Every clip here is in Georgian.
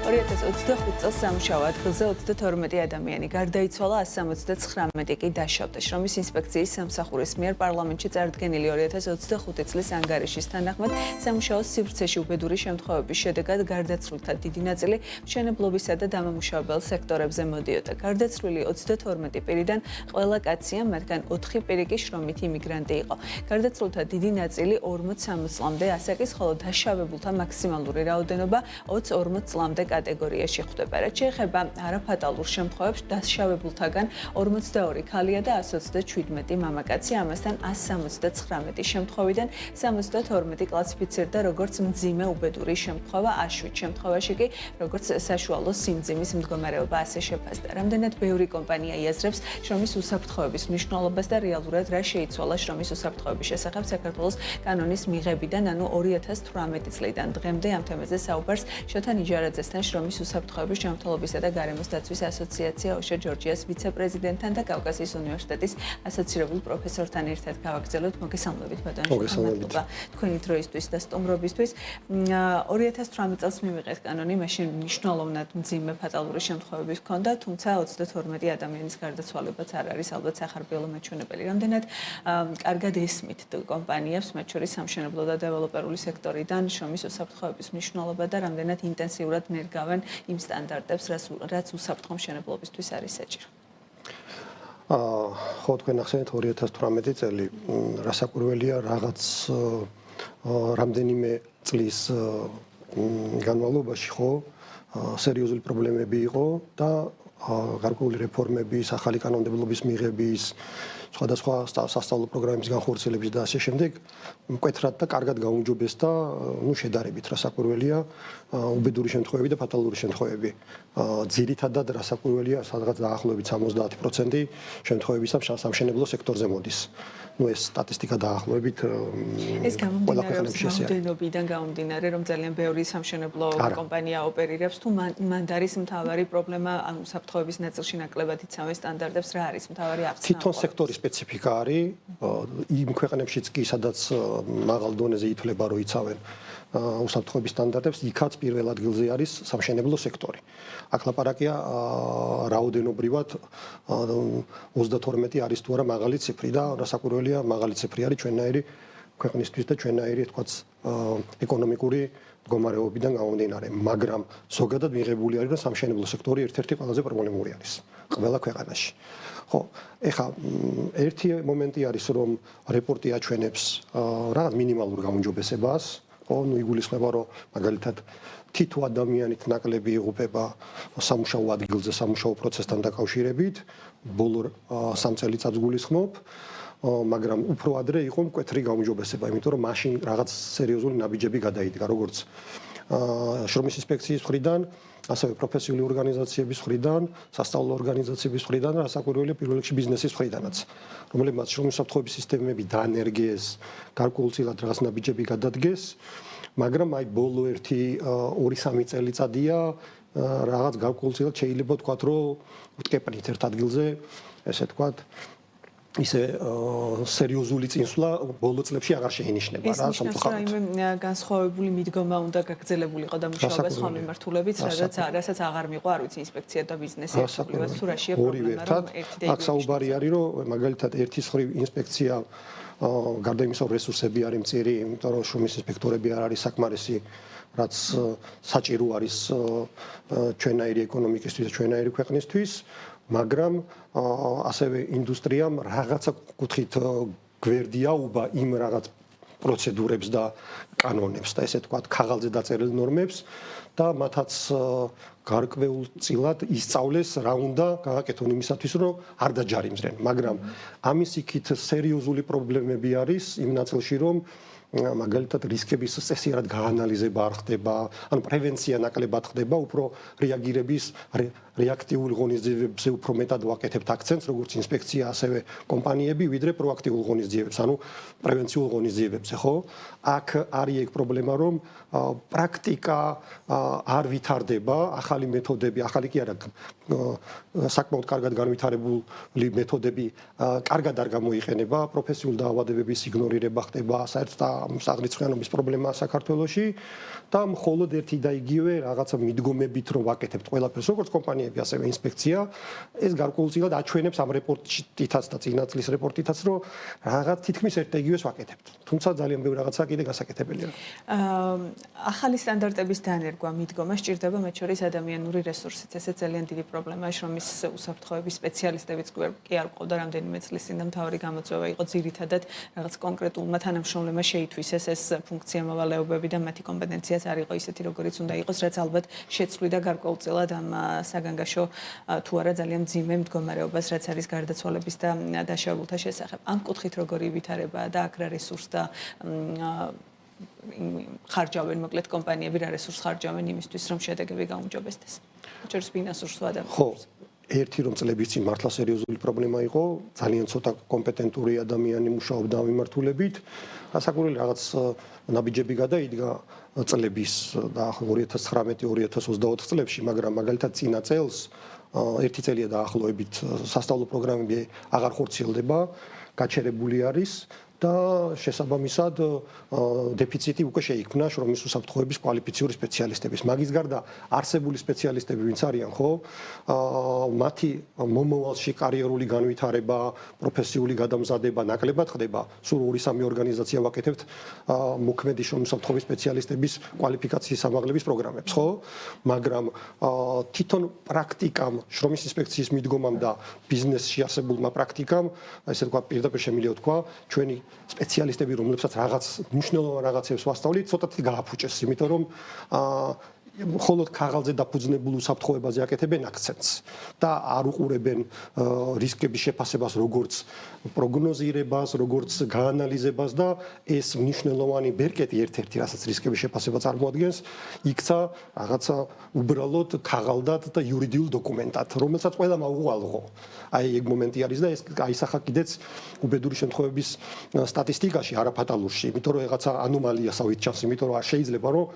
2025 წელს სამუშაო ადგილზე 32 ადამიანი გარდაიცვალა, 179 კი დაშავდა. შრომის ინსპექციის სამსახურის მიერ პარლამენტში წარდგენილი 2025 წლის ანგარიშის თანახმად სამუშაოს სივრცეში უბედური შემთხვევების შედეგად გარდაცვლილთა დიდი ნაწილი მშენებლობისა და დამამუშავებელ სექტორებზე მოდიოდა. გარდაცვლილი 32 პირიდან ყველა კაცია, მათგან 4 პირი კი შრომითი იმიგრანტი იყო. გარდაცვლილთა დიდი ნაწილი 40-60 წლამდე ასაკის, ხოლო დაშავებულთა მაქსიმალური რაოდენობა 20-40 წლამდე კატეგორიაში ხვდება. რაც შეეხება არაფატალურ შემთხვევებს, დაშავებულთაგან 42 ქალია და 127 მამაკაცი, ამასთან 179 შემთხვევიდან 72 კლასიფიცირდა როგორც მძიმე უბედური შემთხვევა, 7 შემთხვევაში კი როგორც საშუალო სიმძიმის მდგომარეობა ასე შეფასდა. რამდენად ბევრი კომპანია იაზრებს შრომის უსაფრთხოების მნიშვნელობას და რეალურად რა შეიცვალა შრომის უსაფრთხოების შესახებ საქართველოს კანონის მიღებიდან, ანუ 2018 წლიდან დღემდე ამ თემაზე საუბარს შოთა ნიჟარაძესთან, შრომის უსაფრთხოების ჯანმრთელობისა და გარემოს დაცვის ასოციაცია ოშა ჯორჯიას ვიცე-პრეზიდენტთან და კავკასიის უნივერსიტეტის ასოცირებულ პროფესორთან ერთად გავაგრძელებთ. მოგესალმებით ბატონო. მადლობა თქვენი დროისთვის და სტუმრობისთვის. 2018 წელს მივიღეთ კანონი, მაშინ მნიშვნელოვნად მძიმე ფატალური შემთხვევები ჰქონდა, თუმცა 32 ადამიანის გარდაცვალებაც არ არის ალბათ სახარბიელო მაჩვენებელი. რამდენად კარგად ესმით კომპანიებს, მათ შორის სამშენებლო და დეველოპერული სექტორიდან შრომის უსაფრთხოების მნიშვნელობა და რამდენად ინტენსიურად ნერგავენ იმ სტანდარტებს, რაც უსაფრთხო მშენებლობისთვის არის საჭირო. ხო, თქვენ ახსენეთ 2018 წელი, რასაკვირველია, რაღაც რამდენიმე წლის განმავლობაში ხო სერიოზული პრობლემები იყო და გარკვეული რეფორმების, ახალი კანონმდებლობის მიღების, სხვადასხვა სასწავლო პროგრამების განხორციელების და ასე შემდეგ მკვეთრად და კარგად გაუმჯობესდა, შედარებით რასაკვირველია, უბედური შემთხვევები და ფატალური შემთხვევები. ძირითადად რასაკვირველია, სადღაც დაახლოებით 70% შემთხვევებისა სამშენებლო სექტორზე მოდის. ეს სტატისტიკა დაახლოებით ეს გამომდინარეობს რაოდენობიდან გამომდინარე, რომ ძალიან ბევრი სამშენებლო კომპანია ოპერირებს, თუ მან არის მთავარი პრობლემა, ანუ უსაფრთხოების ნაწილში ნაკლებად იცავენ სტანდარტებს, რა არის მთავარი აღწევნა? თვითონ სექტორის სპეციფიკა არის, იმ ქვეყნებშიც კი, სადაც მაღალ დონეზე ითვლება, რომ იცავენ უსაფრთხოების სტანდარტებს, იქაც პირველ ადგილზე არის სამშენებლო სექტორი. აქ ლაპარაკია რაოდენობრივად 32 არის თუ არა მაღალი ციფრი და რასაკვირველია, მაღალი ციფრი არის ჩვენნაირი ქვეყნისთვის და ჩვენნაირი, თქვაც, ეკონომიკური მდგომარეობიდან გამომდინარე, მაგრამ ზოგადად მიღებული არის, რომ სამშენებლო სექტორი ერთ-ერთი ყველაზე პრობლემური არის ყველა ქვეყანაში. ხო, ეხლა ერთი მომენტი არის, რომ რეპორტი აჩვენებს რაღაც მინიმალურ გაუმჯობესებას, ხო, იგულისხმება, რომ მაგალითად თითო ადამიანით ნაკლები იღუპება სამუშაო ადგილზე, სამუშაო პროცესთან დაკავშირებით, ბოლო 3 წელიწადს გულისხმობ, მაგრამ უფრო ადრე იყო მკვეთრი გაუმჯობესება, იმიტომ რომ მაშინ რაღაც სერიოზული ნაბიჯები გადაიდგა, როგორც შრომის ინსპექციის მხრიდან, ასევე პროფესიული ორგანიზაციების მხრიდან, სასწავლო ორგანიზაციების მხრიდან და რასაკვირველია პირველ რიგში ბიზნესის მხრიდანაც, რომლებმაც შრომის უსაფრთხოების სისტემები დაანერგეს, გარკვეულწილად რაღაც ნაბიჯები გადადგეს, მაგრამ აი ბოლო 1-2-3 წელიწადია რაღაც გარკვეულწილად შეიძლება ვთქვათ, რომ ვტკეპნით ერთ ადგილზე, ესე ვთქვათ, ისე სერიოზული წინსვლა ბოლო წლებში აღარ შეინიშნება რა სამწუხაროდ. განსხვავებული მიდგომა უნდა გაგრძელებულიყო დამუშავება სხვა მიმართულებით, რასაც აღარ მიყვა, არ ვიცი, ინსპექცია და ბიზნესი ერთობლივად თუ რაშია პრობლემა, რომ ერთი და აქ საუბარი არის, რომ მაგალითად ერთის მხრივ ინსპექცია გარდა იმისა, რომ რესურსები არის მწირი, იმიტომ რომ შრომის ინსპექტორები არ არის საკმარისი, რაც საჭირო არის ჩვენნაირი ეკონომიკისთვის და ჩვენნაირი ქვეყნისთვის, მაგრამ ასევე ინდუსტრიამ რაღაცა კუთხით გვერდიაუба იმ რაღაც პროცედურებს და კანონებს და ესე ვთქვათ, ქაღალდზე დაწერილ ნორმებს და მათაც გარკვეულწილად ისწავლეს რა უნდა გააკეთონ იმისათვის, რომ არ დაჯარიმდნენ, მაგრამ ამის იქით სერიოზული პრობლემები არის იმ ნაწილში, რომ მაგალითად რისკების წესიერ გაანალიზება არ ხდება, ანუ პრევენცია ნაკლებად ხდება, უფრო რეაგირების რეაქტიულ ღონისძიებებზე უფრო მეტად ვაკეთებთ აქცენტს, როგორც ინსპექცია, ასევე კომპანიები, ვიდრე პროაქტიულ ღონისძიებებს, ანუ პრევენციულ ღონისძიებებზე, ხო? აქ არის ეგ პრობლემა, რომ პრაქტიკა არ ვითარდება, ახალი მეთოდები, ახალი კი არა, საკმაოდ კარგად განვითარებული მეთოდები კარგად არ გამოიყენება, პროფესიულ დაავადებების იგნორირება ხდება, საერთოდ საღრიცხვიანობის პრობლემაა საქართველოში და მხოლოდ ერთი და იგივე რაღაცა მიდგომებით რომ ვაკეთებთ ყველაფერს, როგორც კომპანიები, ასევე ინსპექცია, ეს გარკვეულწილად აჩვენებს ამ რეპორტითაც და წინა წლის რეპორტითაც, რომ რაღაც თითქმის ერთ და იგივეს ვაკეთებთ. თუმცა ძალიან ბევრი რაღაცა კიდე გასაკეთებელია. ახალი სტანდარტების დანერგვა მიდგომა სჭირდება მათ შორის ადამიანური რესურსიც. ესეც ძალიან დიდი პრობლემაა, შრომის უსაფრთხოების სპეციალისტებიც კი არ ყავდა რამდენიმე წლის წინ და მთავარი გამოწვევა იყო ძირითადად რაღაც კონკრეტულმა თანამშრომლებმა შეითვისეს ეს ფუნქცია მოვალეობები და მათი კომპეტენციაც არ იყო ისეთი, როგორიც უნდა იყოს, რაც ალბათ შეცვლიდა გარკვეულწილად ამ საგანგაშო თუ არა ძალიან მძიმე მდგომარეობას, რაც არის გარდაცვალების და დაშავებულთა შესახებ. ამ კუთხით როგორი ვითარება და აქ რა რესურს და ხარჯავენ მოკლედ კომპანიები რა რესურს ხარჯავენ იმისთვის, რომ შედეგები გაუმჯობესდეს. ჩვენს ფინანსურ ადამიანებს. ხო, ერთი რომ წლების წინ მართლა სერიოზული პრობლემა იყო, ძალიან ცოტა კომპეტენტური ადამიანი მუშაობდა ამ მიმართულებით. ასაკურველი რაღაც ნაბიჯები გადაიდგა წლების და 2019-2024 წლებში, მაგრამ მაგალითად წინა წელს ერთი წელია დაახლოებით სასწავლო პროგრამები აღარ ხორციელდება, გაჩერებული არის და შესაბამისად დეფიციტი უკვე შეიქმნა შრომის უსაფრთხოების კვალიფიციური სპეციალისტების. მაგის გარდა არსებული სპეციალისტები ვინც არიან, ხო? მათი მომავალში კარიერული განვითარება, პროფესიული გადამზადება ნაკლებად ხდება. სულ 2-3 ორგანიზაცია ვაკეთებთ მოქმედი შრომის უსაფრთხოების სპეციალისტების კვალიფიკაციის ამაღლების პროგრამებს, ხო? მაგრამ თვითონ პრაქტიკამ, შრომის ინსპექციის მიდგომამ და ბიზნესში არსებულმა პრაქტიკამ, ესე ვთქვა, პირდაპირ შემიძლია ვთქვა, ჩვენი სპეციალისტები, რომლებსაც რაღაც მნიშვნელოვან რაღაცებს ვასწავლით, ცოტათი გააფუჭეს, იმიტომ რომ მხოლოდ ქაღალდზე დაფუძნებულ უსაფრთხოებაზე აკეთებენ აქცენტს და არ უყურებენ რისკების შეფასებას, როგორც პროგნოზირებას, როგორც გაანალიზებას და ეს მნიშვნელოვანი ბერკეტი ერთ-ერთი, რასაც რისკების შეფასება წარმოადგენს, იქცა რაღაცა უბრალოდ ქაღალდად და იურიდიულ დოკუმენტად, რომელსაც ყველამ აუღალღო. აი ეგ მომენტი არის და ეს აისახა კიდეც უბედური შემთხვევების სტატისტიკაში, არაფატალურში, იმიტომ რომ რაღაცა ანომალიასავით ჩანს, იმიტომ რომ არ შეიძლება რომ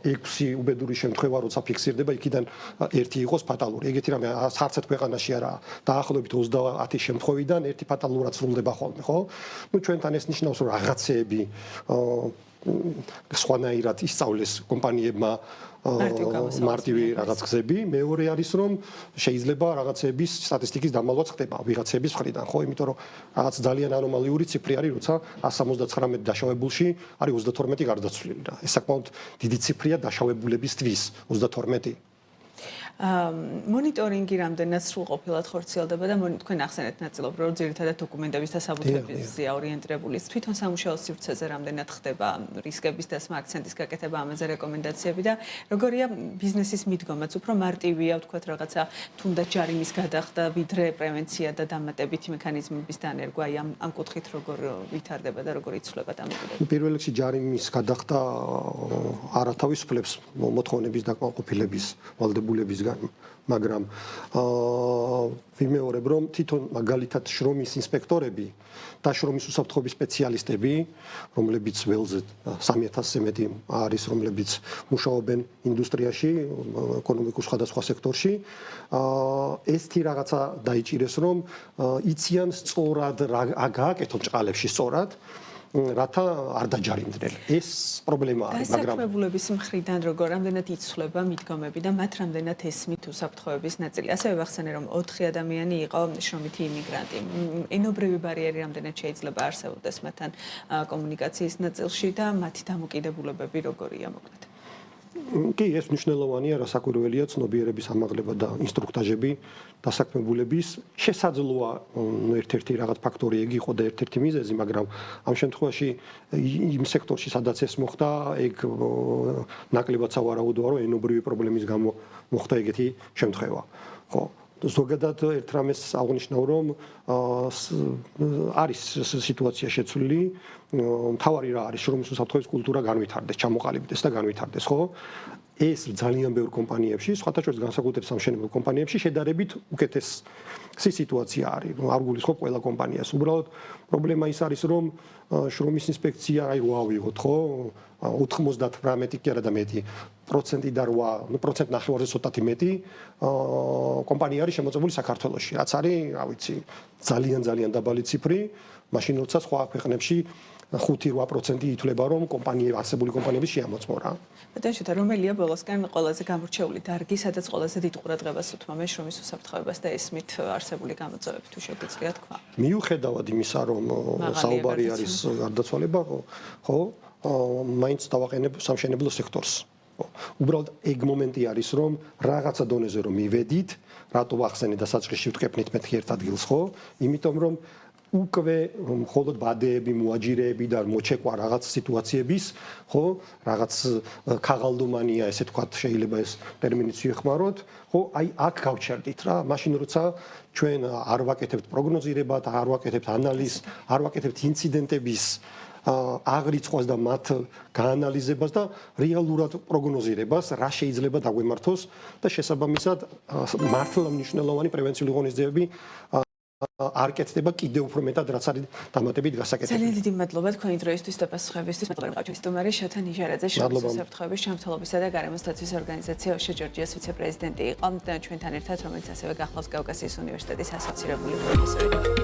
6 უბედური შემთხვევა როცა ფიქსირდება, იქიდან ერთი იყოს ფატალური. ეგეთი რამე არც ერთ ქვეყანაში არაა. დაახლოებით 30 შემთხვევიდან ერთი ფატალურად სრულდება ხოლმე, ხო? ნუ ჩვენთან ეს ნიშნავს, რომ რაღაცეები სხვანაირად ისწავლეს კომპანიებმა მარტივი რაღაც გზები. მეორე არის, რომ შეიძლება რაღაცების სტატისტიკის დამალვაც ხდება ვიღაცების მხრიდან, ხო? იმიტომ რომ რაღაც ძალიან ანომალიური ციფრი არის, როცა 179 დაშავებულში არის 32 გარდაცვლილი და ეს საკმაოდ დიდი ციფრია დაშავებულებისთვის 32. მონიტორინგი რამდენად სრულყოფილად ხორციელდება და თქვენ ახსენეთ ნაწილობრივ, რომ ძირითადად დოკუმენტების და საბუთებებზე ორიენტირებული. თვითონ სამუშაო სივრცეზე რამდენად ხდება რისკების დასმა, აქცენტის გაკეთება, ამაზე რეკომენდაციები და როგორია ბიზნესის მიდგომაც, უფრო მარტივია, ვთქვათ, რაღაცა თუნდაც ჯარიმის გადახდა, ვიდრე პრევენცია და დამატებითი მექანიზმების დანერგვა, ამ კუთხით როგორ ვითარდება და როგორ იცვლება დამოკიდებით. პირველ რიგში ჯარიმის გადახდა არათავისუფლებს მოთხოვნების დაკმაყოფილების ვალდებულების მაგრამ ვიმეორებ, რომ თვითონ მაგალითად შრომის ინსპექტორები და შრომის უსაფრთხოების სპეციალისტები, რომლებიც ველზე 3000-ზე მეტი არის, რომლებიც მუშაობენ ინდუსტრიაში, ეკონომიკის სხვადასხვა სექტორში, ეს თი რაღაცა დაიჭირეს, რომ იციან სწორად რა გააკეთონ ჭყალებში სწორად. რათა არ დაჯარიმდნენ. ეს პრობლემა არის, მაგრამ დასაქმებულების მხრიდან როგორ რამდენად იცვლება მიდგომები და მათ რამდენად ესმით უსაფრთხოების ნაწილი. ასევე ვახსენე, რომ 4 ადამიანი იყო შრომითი იმიგრანტი. ენობრივი ბარიერი რამდენად შეიძლება არსებობდეს მათთან კომუნიკაციის ნაწილში და მათი დამოკიდებულებები როგორია მოკლედ. კი, ეს მნიშვნელოვანია, რასაკვირველია ცნობიერების ამაღლება და ინსტრუქტაჟები დასაქმებულების. შესაძლოა ერთ-ერთი რაღაც ფაქტორი ეგ იყო და ერთ-ერთი მიზეზი, მაგრამ ამ შემთხვევაში იმ სექტორში სადაც ეს მოხდა, ეგ ნაკლებად სავარაუდოა, რომ ენობრივი პრობლემის გამო მოხდა ეგეთი შემთხვევა. ხო, ზოგადად ერთ რამეს აღნიშნავ, რომ არის სიტუაცია შეცვლილი. მთავარი რა არის, შრომის უსაფრთხოების კულტურა განვითარდეს, ჩამოყალიბდეს და განვითარდეს, ხო? ეს ძალიან ბევრ კომპანიებში, სხვათა შორის განსაკუთრებით სამშენებლო კომპანიებში შედარებით უკეთესი სიტუაცია არის. არ გულისხმობ ყველა კომპანიას. უბრალოდ პრობლემა ის არის, რომ შრომის ინსპექცია აი 8 ავიღოთ, ხო? 98 კი არა და მეტი პროცენტი და 8, ნუ პროცენტ ნახევარზე ცოტათი მეტი კომპანია არის შემოწმებული საქართველოში. რაც არის, რა ვიცი, ძალიან დაბალი ციფრი, მაშინ როცა სხვა ქვეყნებში 5-8% ითვლება, რომ არსებული კომპანიების შეამოწმო რა. ბატონო, რომელია ბოლოსკენ ყველაზე გამორჩეული დარგი, სადაც ყველაზე დიდ ყურადღებას უთმობენ შრომის უსაფრთხოებას და ესმით არსებული გამოწვევები თუ შეგვიძლია თქვა. მიუხედავად იმისა, რომ საუბარი არის გარდაცვალება, ხო, მაინც დავაყენებ სამშენებლო სექტორს. უბრალოდ ეგ მომენტი არის, რომ რაღაცა დონეზე რომ მივედით, რატო ვახსენე და საწყისში ვტკეპნით მეთქი ერთ ადგილს, ხო? იმიტომ რომ უკვე მხოლოდ ბადეები, მოაჯირეები და მოჩეკვა რაღაც სიტუაციების, ხო, რაღაც ქაღალდომანია, ესე თქვათ, შეიძლება ეს ტერმინიც ვიხმაროთ, ხო, აი აქ გავჩერდით რა, მაშინ როცა ჩვენ არ ვაკეთებთ პროგნოზირებად, არ ვაკეთებთ ანალიზს, არ ვაკეთებთ ინციდენტების აღრიცხვას და მათ გაანალიზებას და რეალურად პროგნოზირებას, რა შეიძლება დაგვემართოს და შესაბამისად მართლა მნიშვნელოვანი პრევენციული ღონისძიებები არ კეთდება კიდევ უფრო მეტად, რაც არის დამატებით გასაკეთებელი. ძალიან დიდი მადლობა თქვენი დროისთვის და პასუხებისთვის. მადლობა სტუმარი შოთა ნიჟარაძე, შრომის უსაფრთხოების შემთხვევისა და გარემოს დაცვის ორგანიზაცია ოშა ჯორჯიას ვიცე-პრეზიდენტი იყო და ჩვენთან ერთად, რომელიც ასევე გახლავს კავკასიის უნივერსიტეტის ასოცირებული პროფესორი.